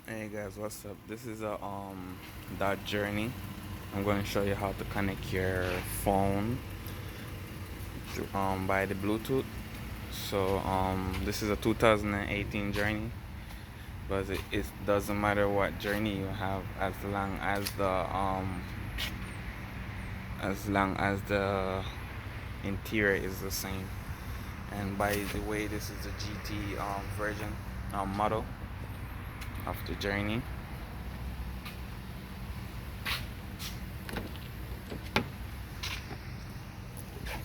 Hey guys, what's up? This is a Dot Journey. I'm going to show you how to connect your phone by the Bluetooth. So this is a 2018 Journey, but it doesn't matter what Journey you have as long as the interior is the same. And by the way, this is the GT version model of the Journey.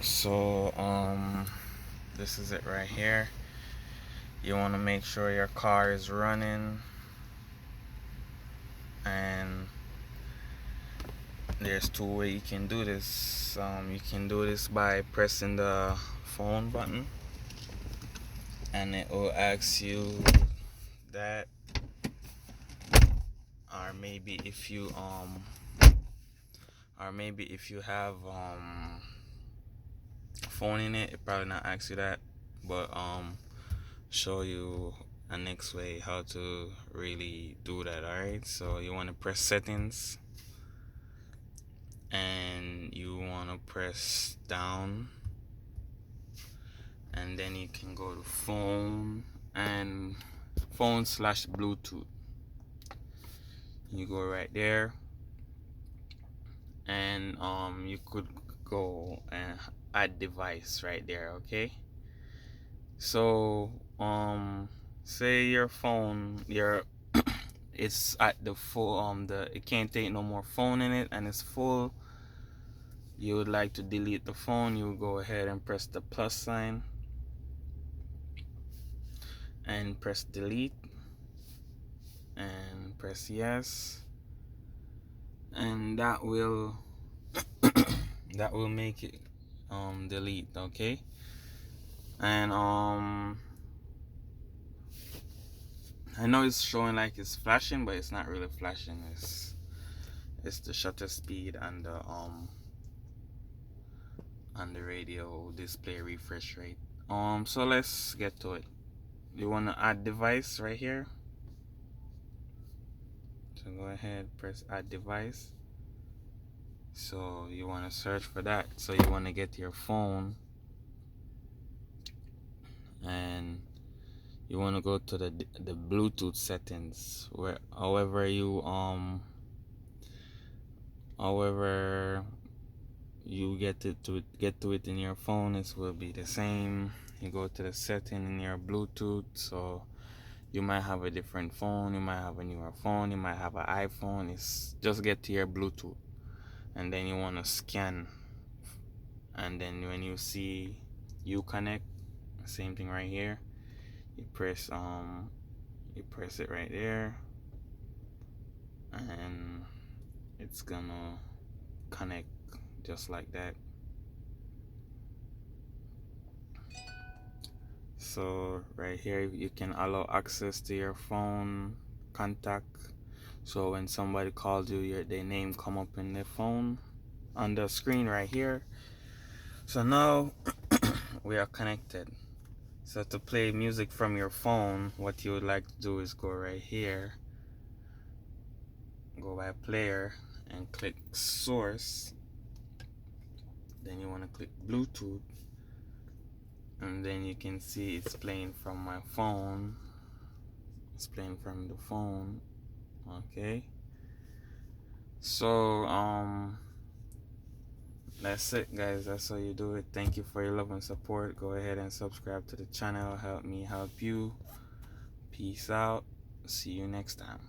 So this is it right here. You want to make sure your car is running, and there's two ways you can do this. You can do this by pressing the phone button, and it will ask you that, or maybe if you have phone in it, it probably not ask you that, but show you a next way how to really do that. Alright, so you want to press settings, and you want to press down, and then you can go to phone and phone/Bluetooth. You go right there, and you could go and add device right there. Okay, so say your phone it's at the full it can't take no more phone in it, and it's full. You would like to delete the phone, you go ahead and press the plus sign and press delete and press yes, and that will make it delete. Okay, and I know it's showing like it's flashing, but it's not really flashing. It's the shutter speed and the radio display refresh rate. So let's get to it. You want to add device right here, so go ahead, press add device. So you want to search for that. So you want to get your phone, and you want to go to the Bluetooth settings, where however you get to it in your phone, it will be the same. You go to the setting in your Bluetooth. So you might have a different phone, you might have a newer phone, you might have an iPhone. It's just get to your Bluetooth, and then you want to scan, and then when you see Uconnect, same thing right here. You press it right there, and it's gonna connect just like that. So right here you can allow access to your phone contact, so when somebody calls you, their name come up in the phone on the screen right here. So now we are connected. So to play music from your phone, what you would like to do is go right here, go by player, and click source. Then you want to click Bluetooth, and then you can see it's playing from my phone. It's playing from the phone. Okay, so that's it, guys. That's how you do it. Thank you for your love and support. Go ahead and subscribe to the channel. Help me help you. Peace out. See you next time.